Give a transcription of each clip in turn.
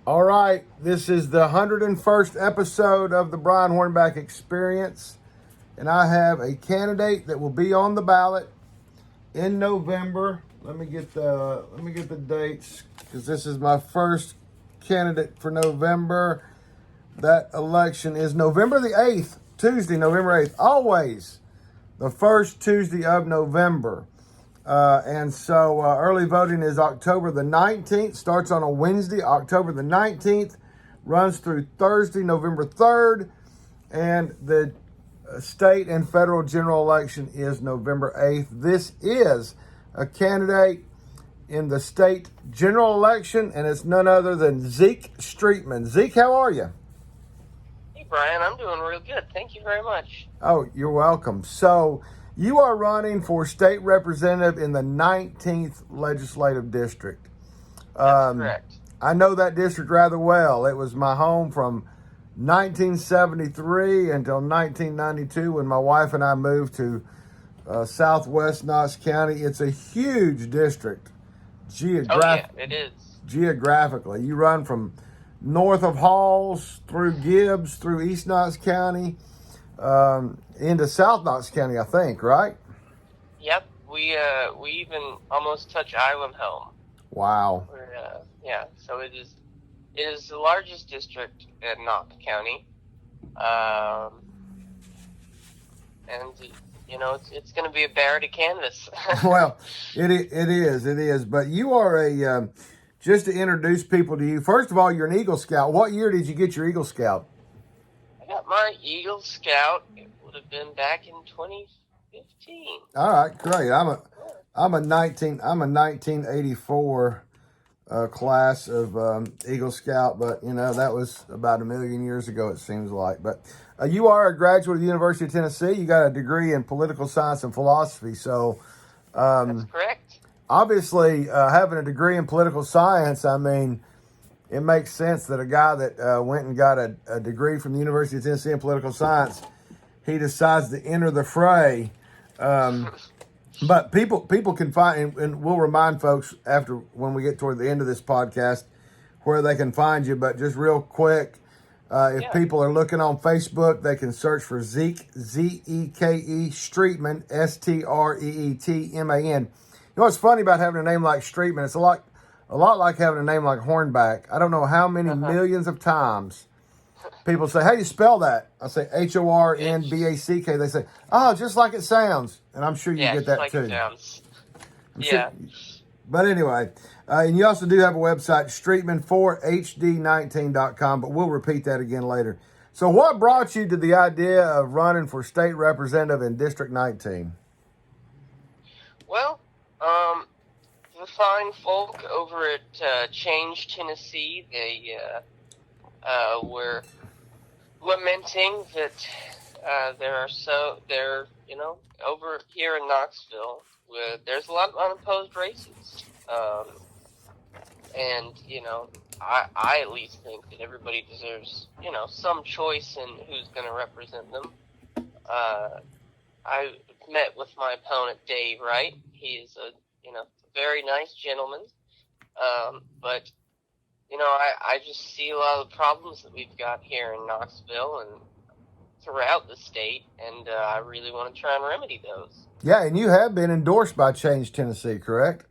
All right, this is the 101st episode of the Brian HORNBACK Experience, and I have a candidate that will be on the ballot in November. Let me get the dates because this is my first candidate for November. That election is November the 8th, Tuesday, November 8th. Always the first Tuesday of November. And so early voting is October the 19th, starts on a Wednesday, October the 19th, runs through Thursday, November 3rd, and the state and federal general election is November 8th. This is a candidate in the state general election, and it's none other than Zeke Streetman. Zeke, how are you? Hey, Brian, I'm doing real good. Thank you very much. Oh, you're welcome. So you are running for state representative in the 19th legislative district. That's correct. I know that district rather well. It was my home from 1973 until 1992 when my wife and I moved to southwest Knox County. It's a huge district It is. geographically. You run from north of Halls through Gibbs, through East Knox County, into South Knox County, I think, right? Yep. We even almost touch Island Home. Wow. So it is the largest district in Knox County, and it's going to be a bear to canvass. Well, it is. But you are just to introduce people to you. First of all, you're an Eagle Scout. What year did you get your Eagle Scout? I got my Eagle Scout. It would have been back in 2015. All right, great. I'm a 1984 class of Eagle Scout, but that was about a million years ago, it seems like. But you are a graduate of the University of Tennessee. You got a degree in political science and philosophy. So That's correct. Obviously, having a degree in political science, I mean, it makes sense that a guy that went and got a degree from the University of Tennessee in political science, he decides to enter the fray. But people can find, and we'll remind folks after when we get toward the end of this podcast where they can find you. But just real quick, if people are looking on Facebook, they can search for Zeke, Zeke Streetman, Streetman. You know what's funny about having a name like Streetman? It's a lot like having a name like Hornback. I don't know how many millions of times people say, "How do you spell that?" I say Hornback. They say, "Oh, just like it sounds." And I'm sure you get that like too. It sounds. Sure. But anyway, and you also do have a website, streetman4hd19.com, but we'll repeat that again later. So what brought you to the idea of running for state representative in District 19? Well, the fine folk over at Change Tennessee, they were lamenting that over here in Knoxville, there's a lot of unopposed races, and I at least think that everybody deserves some choice in who's going to represent them. I met with my opponent, Dave Wright. He is a very nice gentleman, but I just see a lot of the problems that we've got here in Knoxville and throughout the state, and I really want to try and remedy those. Yeah, and you have been endorsed by Change Tennessee, correct?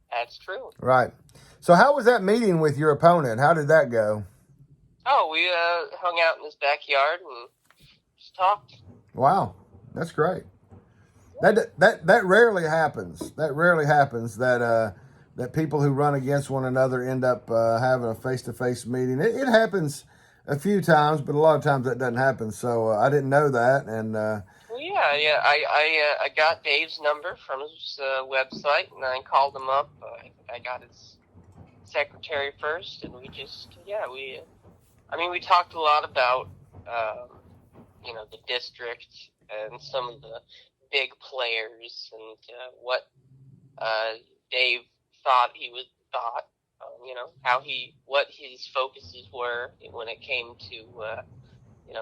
That's true. Right. So how was that meeting with your opponent? How did that go? Oh, we hung out in his backyard and just talked. Wow, that's great. That rarely happens. That rarely happens that people who run against one another end up having a face-to-face meeting. It happens a few times, but a lot of times that doesn't happen. So I didn't know that. And I got Dave's number from his website, and I called him up. I got his secretary first, and we talked a lot about the district and some of the big players and what Dave thought what his focuses were when it came to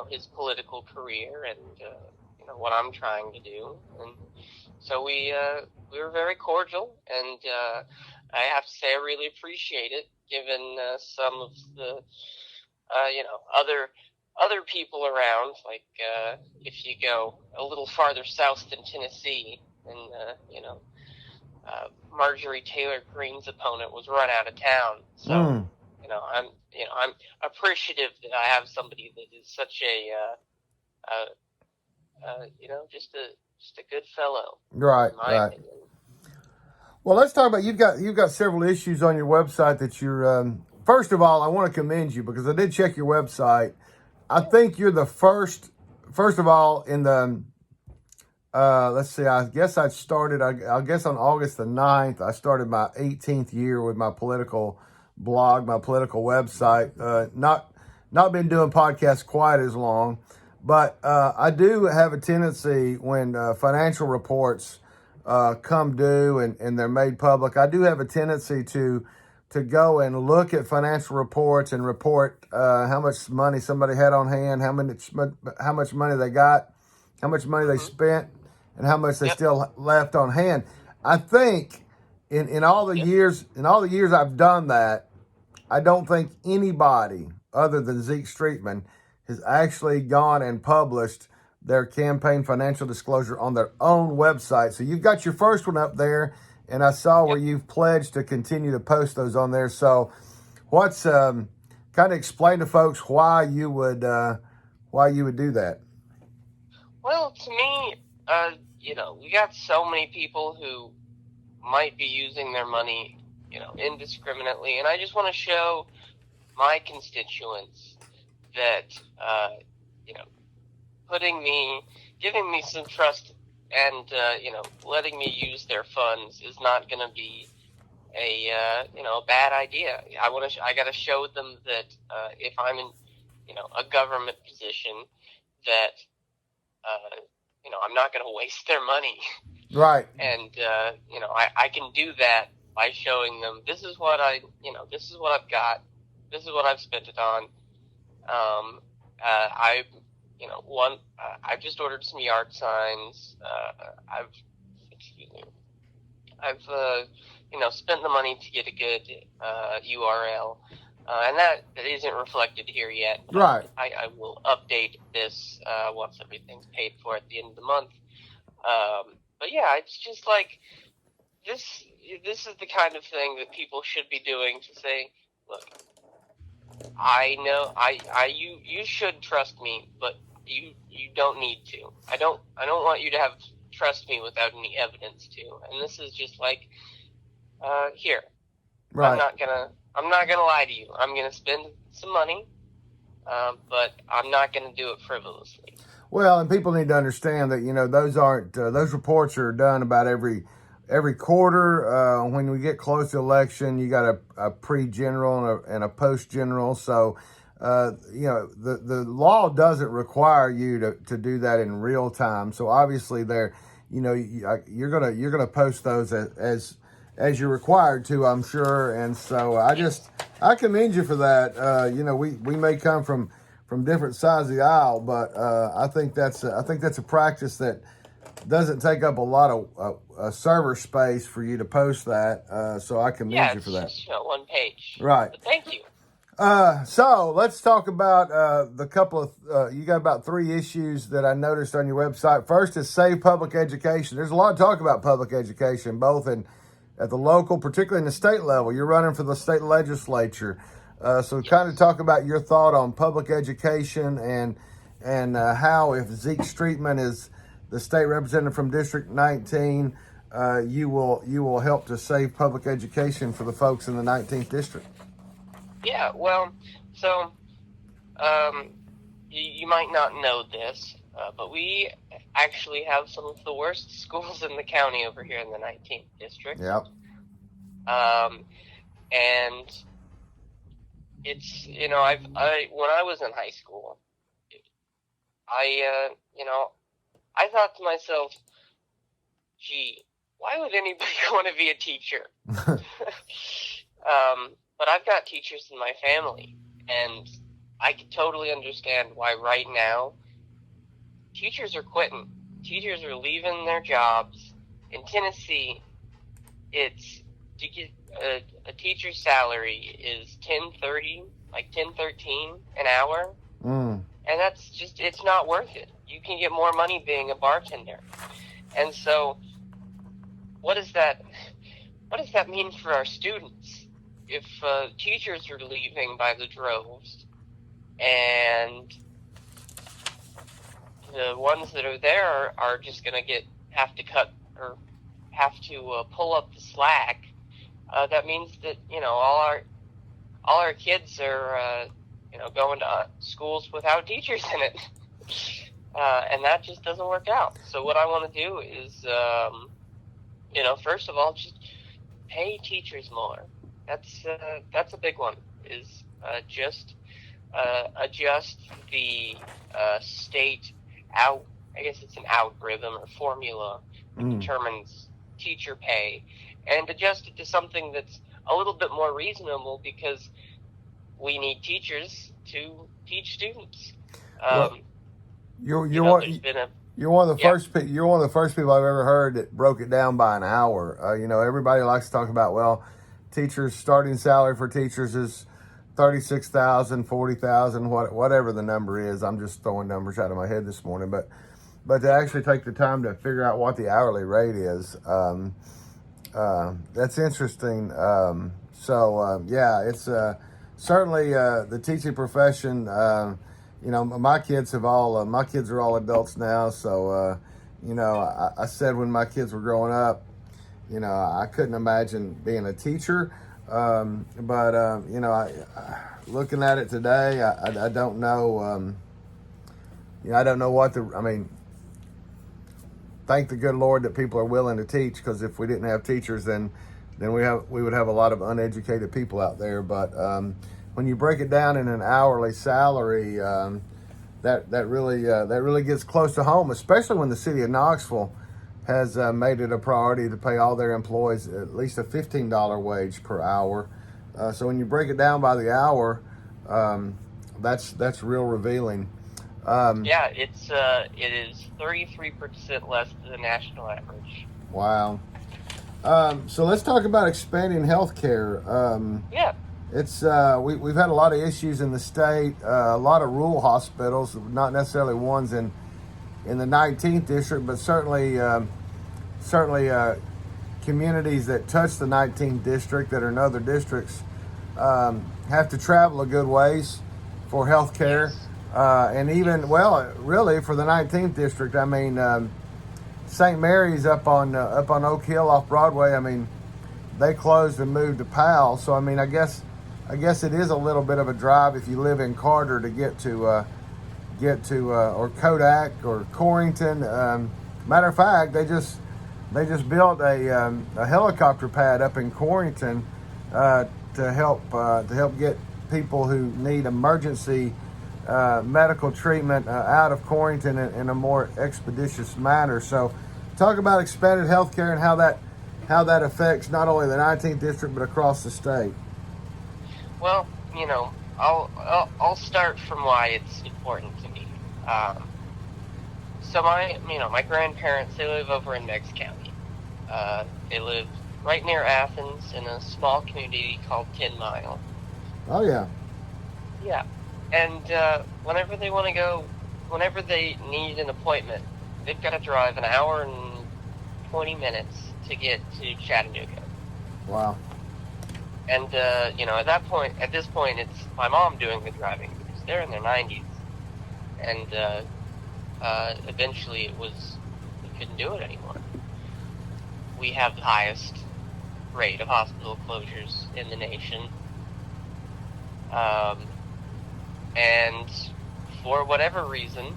his political career and what I'm trying to do. And so we were very cordial, and I have to say I really appreciate it, given some of the other people around. Like if you go a little farther south than Tennessee, and Marjorie Taylor Greene's opponent was run out of town. So I'm appreciative that I have somebody that is such just a good fellow. Right, in my right. opinion. Well, let's talk about you've got several issues on your website that you're. First of all, I want to commend you because I did check your website. I think you're the first of all, in the. Let's see. I guess I started. I guess on August the 9th, I started my 18th year with my political blog, my political website. Not been doing podcasts quite as long, but I do have a tendency when financial reports come due and they're made public. I do have a tendency to go and look at financial reports and report how much money somebody had on hand, how much money they got, how much money they spent, and how much they still left on hand. I think in all the years I've done that, I don't think anybody other than Zeke Streetman has actually gone and published their campaign financial disclosure on their own website. So you've got your first one up there, and I saw where you've pledged to continue to post those on there. So what's kind of explain to folks why you would do that? Well, to me, we got so many people who might be using their money, indiscriminately, and I just want to show my constituents that, giving me some trust and, letting me use their funds is not going to be a bad idea. I got to show them that, if I'm in, a government position, that, I'm not going to waste their money. Right. And, I can do that by showing them this is what I've got. This is what I've spent it on. I've just ordered some yard signs. I've spent the money to get a good URL, and that isn't reflected here yet. Right. I will update this once everything's paid for at the end of the month. But yeah, it's just like this. This is the kind of thing that people should be doing to say, look, I know you should trust me, but you don't need to. I don't want you to have trust me without any evidence to. And this is just like, here. Right. I'm not gonna lie to you. I'm gonna spend some money, but I'm not gonna do it frivolously. Well, and people need to understand that those reports are done about every quarter. When we get close to election, you got a pre-general and a post-general. So, the law doesn't require you to do that in real time. So obviously, you're gonna post those as you're required to, I'm sure. And so I commend you for that. We may come from different sides of the aisle, but I think that's a practice that doesn't take up a lot of server space for you to post that. So I commend you for that. It's just one page. Right. But thank you. So let's talk about the couple of, you got about 3 issues that I noticed on your website. First is save public education. There's a lot of talk about public education, both at the local, particularly in the state level. You're running for the state legislature. So kind of talk about your thought on public education and how, if Zeke Streetman is the state representative from District 19, you will help to save public education for the folks in the 19th district. Yeah, well, so you might not know this, but we actually have some of the worst schools in the county over here in the 19th district. Yep. And it's, when I was in high school, I thought to myself, gee, why would anybody want to be a teacher? But I've got teachers in my family, and I can totally understand why right now teachers are quitting. Teachers are leaving their jobs. In Tennessee, it's to get a teacher's salary is $10.30, like $10.13 an hour, and that's just, it's not worth it. You can get more money being a bartender. And so, what does that mean for our students? If teachers are leaving by the droves, and the ones that are there are just going to have to pull up the slack, that means that, all our kids are going to schools without teachers in it, and that just doesn't work out. So what I want to do is, first of all, just pay teachers more. That's a big one. Is just adjust the state out. I guess it's an algorithm or formula that determines teacher pay, and adjust it to something that's a little bit more reasonable, because we need teachers to teach students. You're one of the first. You're one of the first people I've ever heard that broke it down by an hour. Everybody likes to talk about, well, teachers' starting salary for teachers is $36,000, $40,000, whatever the number is. I'm just throwing numbers out of my head this morning, but to actually take the time to figure out what the hourly rate is, that's interesting. It's certainly the teaching profession. My kids are all adults now, so I said when my kids were growing up, I couldn't imagine being a teacher. Looking at it today, I don't know. I don't know thank the good Lord that people are willing to teach, because if we didn't have teachers, then we would have a lot of uneducated people out there. But when you break it down in an hourly salary, that really gets close to home, especially when the city of Knoxville has made it a priority to pay all their employees at least a $15 wage per hour. So when you break it down by the hour, that's real revealing. It is 33% less than the national average. Wow. So let's talk about expanding healthcare. It's we've had a lot of issues in the state, a lot of rural hospitals, not necessarily ones in the 19th district, but certainly communities that touch the 19th district that are in other districts have to travel a good ways for health care. And even, really for the 19th district, St. Mary's up on Oak Hill off Broadway, they closed and moved to Powell. So, I guess it is a little bit of a drive if you live in Carter to get to or Kodak or Corrington. Matter of fact, they just built a helicopter pad up in Corrington to help get people who need emergency medical treatment out of Corrington in a more expeditious manner. So, talk about expanded healthcare and how that affects not only the 19th district but across the state. Well, I'll start from why it's important to me. So my grandparents, they live over in Meigs County. They live right near Athens in a small community called 10 Mile. Oh yeah. Yeah. And whenever they need an appointment, they've got to drive an hour and 20 minutes to get to Chattanooga. Wow. And at this point, it's my mom doing the driving, because they're in their 90s, and eventually we couldn't do it anymore. We have the highest rate of hospital closures in the nation. And for whatever reason,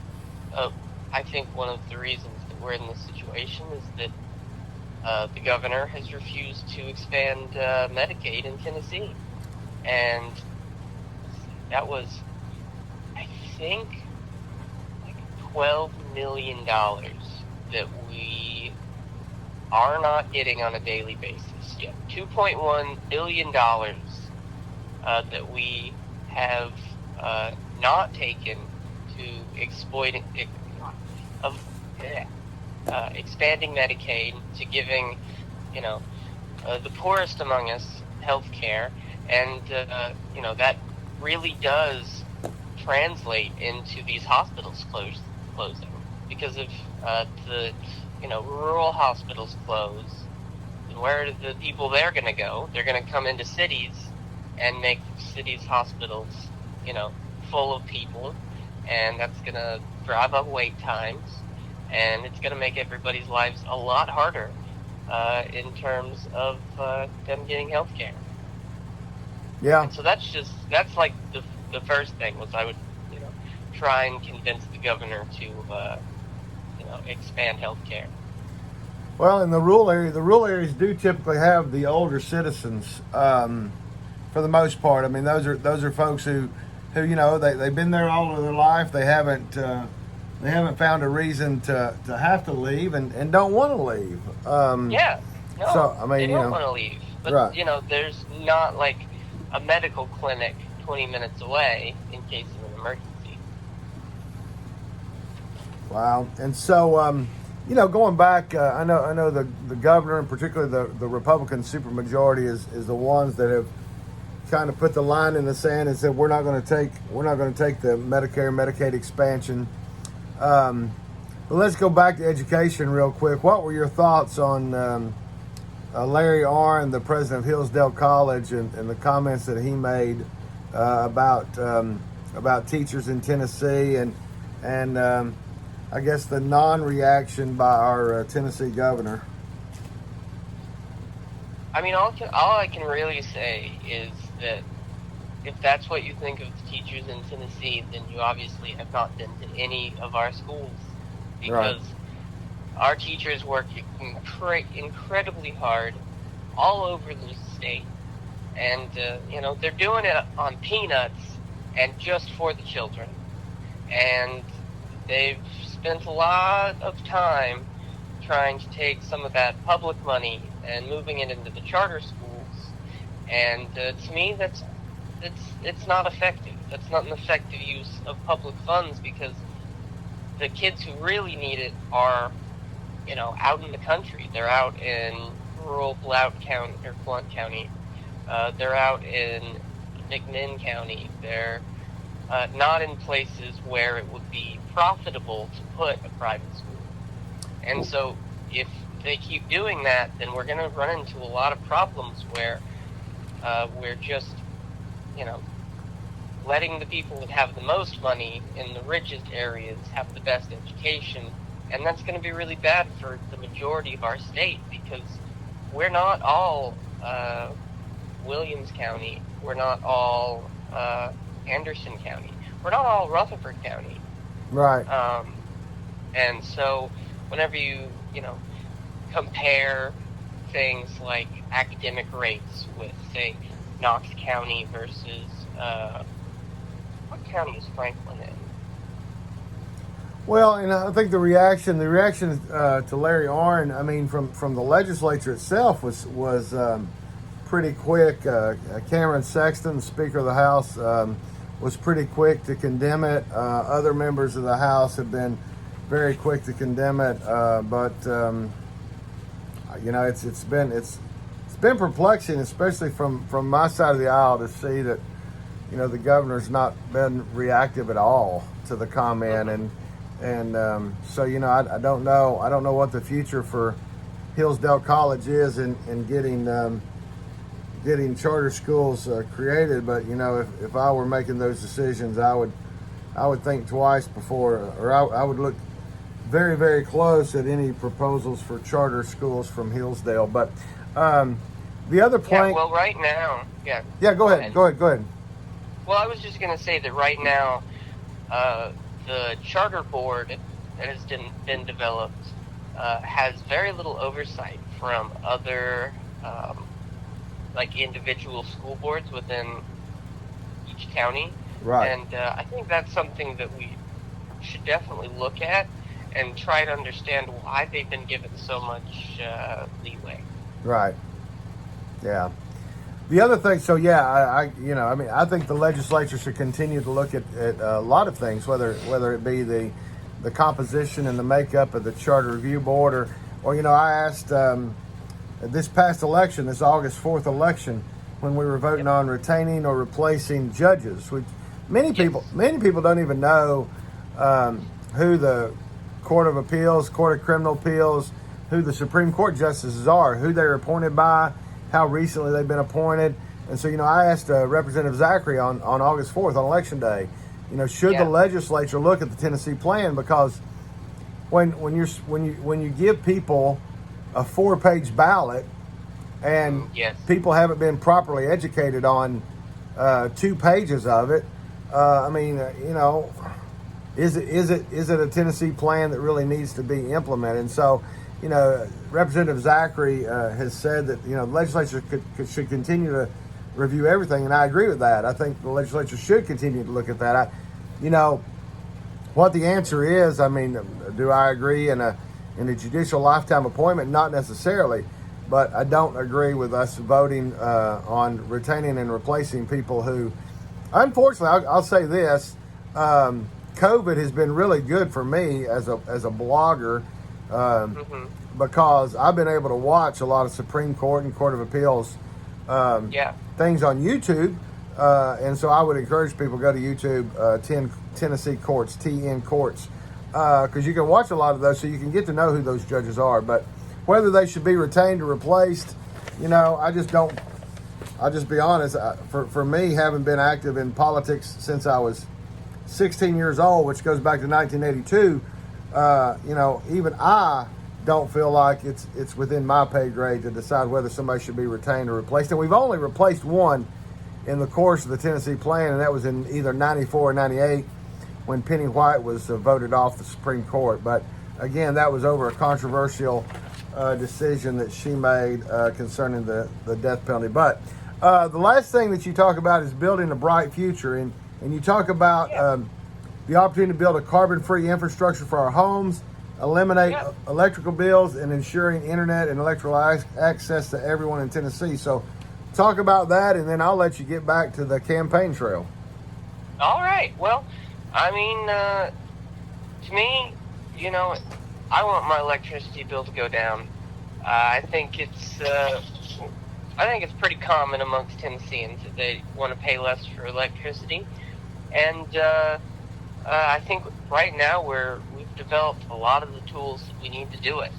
I think one of the reasons that we're in this situation is that the governor has refused to expand Medicaid in Tennessee. And that was, I think, like $12 million that we are not getting on a daily basis yet. $2.1 billion that we have not taken to expanding Medicaid, to giving, the poorest among us health care, and that really does translate into these hospitals closing because if the rural hospitals close, then where are the people there going to go? They're going to come into cities and make cities hospitals full of people, and that's going to drive up wait times, and it's going to make everybody's lives a lot harder in terms of them getting health care. Yeah. And so that's like the first thing was I would try and convince the governor to expand health care. Well, in the rural areas do typically have the older citizens for the most part. I mean, those are folks who they've been there all of their life. They haven't found a reason to have to leave and don't want to leave. They don't want to leave. But right. There's not like a medical clinic 20 minutes away in case of an emergency. Wow. And so going back, I know the governor and particularly the Republican supermajority is the ones that have kind of put the line in the sand and said we're not going to take the Medicare Medicaid expansion. But let's go back to education real quick. What were your thoughts on Larry Arnn, the president of Hillsdale College, and the comments that he made about teachers in Tennessee and I guess the non-reaction by our Tennessee governor? I mean, all I can really say is that if that's what you think of the teachers in Tennessee, then you obviously have not been to any of our schools, because our teachers work incredibly hard all over the state, and they're doing it on peanuts and just for the children, and they've spent a lot of time trying to take some of that public money and moving it into the charter schools, and to me it's not effective. That's not an effective use of public funds, because the kids who really need it are out in the country. They're out in rural Blount County or Blount County. They're out in McMinn County. They're not in places where it would be profitable to put a private school. And so if they keep doing that, then we're going to run into a lot of problems where we're just, letting the people that have the most money in the richest areas have the best education. And that's going to be really bad for the majority of our state, because we're not all Williams County. We're not all Anderson County. We're not all Rutherford County. Right. And so whenever you compare things like academic rates with, say, Knox County versus, what county is Franklin in? Well, and I think the reaction to Larry Arnn, I mean, from the legislature itself was pretty quick. Cameron Sexton, the Speaker of the House, was pretty quick to condemn it. Other members of the House have been very quick to condemn it, but it's been perplexing, especially from my side of the aisle, to see that the governor's not been reactive at all to the comment, and so I don't know what the future for Hillsdale College is in getting charter schools created. But if I were making those decisions, I would think twice before, or I would look very, very close at any proposals for charter schools from Hillsdale. But the other point. Yeah, well, right now, yeah. Yeah, go ahead. Well, I was just going to say that right now, the charter board that has been developed has very little oversight from other individual school boards within each county. Right. And I think that's something that we should definitely look at and try to understand why they've been given so much leeway. Right. Yeah. The other thing, so yeah, I think the legislature should continue to look at a lot of things, whether it be the composition and the makeup of the Charter Review Board, or I asked this past election, this August 4th election, when we were voting on retaining or replacing judges, which many people don't even know who the Court of Appeals, Court of Criminal Appeals, who the Supreme Court justices are, who they're appointed by, how recently they've been appointed. And so, I asked Representative Zachary on August 4th, on Election Day, should the legislature look at the Tennessee plan? Because when you give people a 4-page ballot and people haven't been properly educated on 2 pages of it, is it a Tennessee plan that really needs to be implemented? And so, Representative Zachary has said that the legislature should continue to review everything, and I agree with that. I think the legislature should continue to look at that. What the answer is, do I agree in a judicial lifetime appointment? Not necessarily, but I don't agree with us voting on retaining and replacing people who, unfortunately, I'll say this, COVID has been really good for me as a blogger because I've been able to watch a lot of Supreme Court and Court of Appeals things on YouTube, and so I would encourage people to go to YouTube, Tennessee Courts, TN Courts, because you can watch a lot of those, so you can get to know who those judges are. But whether they should be retained or replaced, I'll just be honest. For me, having been active in politics since I was 16 years old, which goes back to 1982, even I don't feel like it's within my pay grade to decide whether somebody should be retained or replaced. And we've only replaced one in the course of the Tennessee plan, and that was in either 94 or 98 when Penny White was voted off the Supreme Court. But again, that was over a controversial decision that she made concerning the death penalty. But the last thing that you talk about is building a bright future, and you talk about the opportunity to build a carbon-free infrastructure for our homes, eliminate electrical bills, and ensuring internet and electrical access to everyone in Tennessee. So talk about that, and then I'll let you get back to the campaign trail. All right. Well, to me, I want my electricity bill to go down. I think it's pretty common amongst Tennesseans that they want to pay less for electricity, and I think right now we've developed a lot of the tools that we need to do it.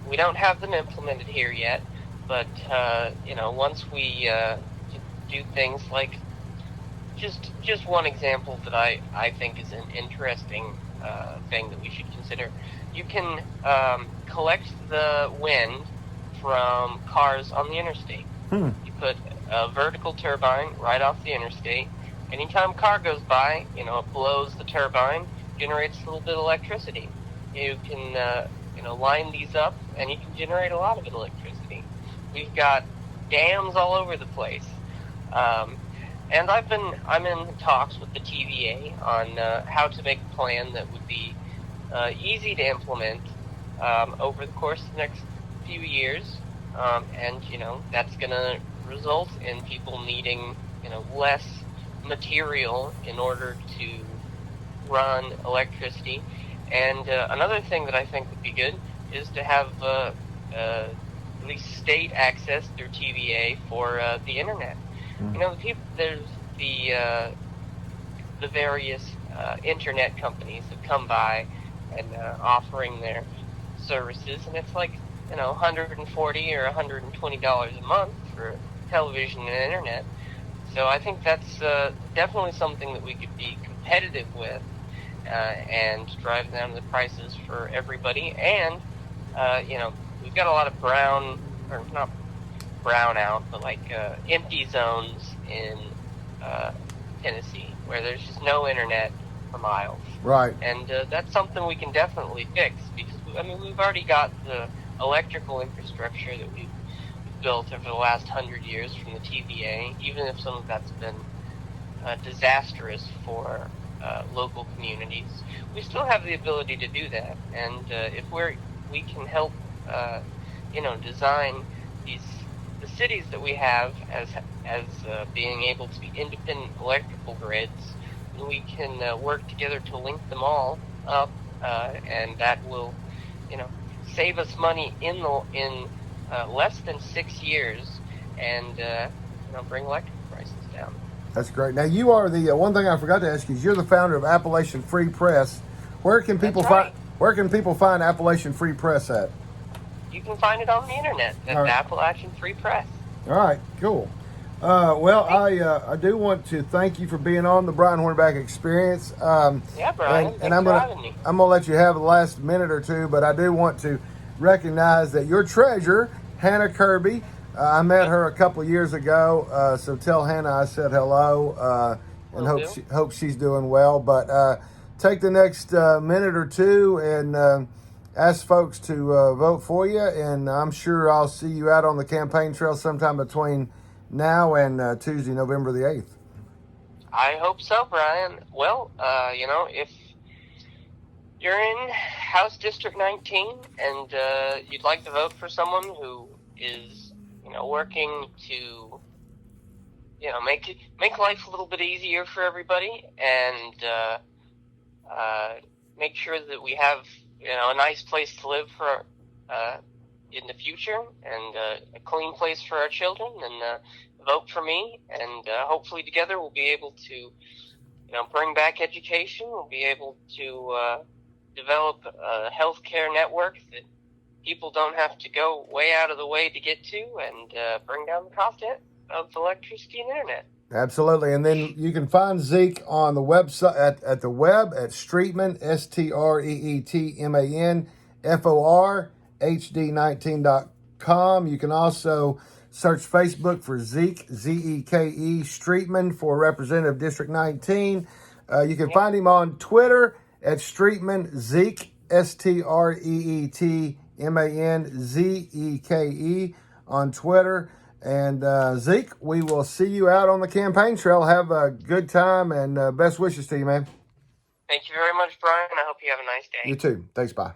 We don't have them implemented here yet, but once we do things like just one example that I think is an interesting thing that we should consider. You can collect the wind from cars on the interstate. You put a vertical turbine right off the interstate. Anytime a car goes by, it blows the turbine, generates a little bit of electricity. You can line these up, and you can generate a lot of electricity. We've got dams all over the place. And I'm in talks with the TVA on how to make a plan that would be easy to implement over the course of the next few years, and that's going to result in people needing less material in order to run electricity. And another thing that I think would be good is to have at least state access through TVA for the internet. There's the various internet companies that come by and offering their services, and it's like $140 or $120 a month for television and internet. So I think that's definitely something that we could be competitive with and drive down the prices for everybody. And we've got a lot of not brownout, but like empty zones in Tennessee where there's just no internet for miles. Right. And that's something we can definitely fix because we've already got the electrical infrastructure that we've built over the last 100 years from the TVA, even if some of that's been disastrous for local communities. We still have the ability to do that, and if we can help design the cities that we have as being able to be independent electrical grids, we can work together to link them all up, and that will save us money in less than 6 years and bring electric prices down. That's great. Now, you are the one thing I forgot to ask you is you're the founder of Appalachian Free Press. Where can people find Appalachian Free Press at? You can find it on the internet at Appalachian Free Press. All right, cool. Well, I do want to thank you for being on the Brian HORNBACK Experience. Yeah, Brian. And I'm gonna let you have the last minute or two, but I do want to recognize that your treasurer, Hannah Kirby, I met her a couple of years ago. So tell Hannah I said hello, and hope she's doing well. But take the next minute or two and ask folks to vote for you, and I'm sure I'll see you out on the campaign trail sometime between now and Tuesday, November the 8th. I hope so, Brian. Well, if you're in House District 19 and you'd like to vote for someone who is, working to, make life a little bit easier for everybody and make sure that we have, a nice place to live for in the future and a clean place for our children, and vote for me, and hopefully together we'll be able to, bring back education. We'll be able to develop a healthcare network that people don't have to go way out of the way to get to, and bring down the cost of electricity and internet. Absolutely. And then you can find Zeke on the website at the web at Streetman, STREETMAN FOR HD19.com. You can also search Facebook for Zeke, ZEKE Streetman for Representative District 19. You can find him on Twitter at Streetman Zeke, STREETMANZEKE on Twitter. And Zeke, we will see you out on the campaign trail. Have a good time, and best wishes to you, man. Thank you very much, Brian. I hope you have a nice day. You too. Thanks. Bye.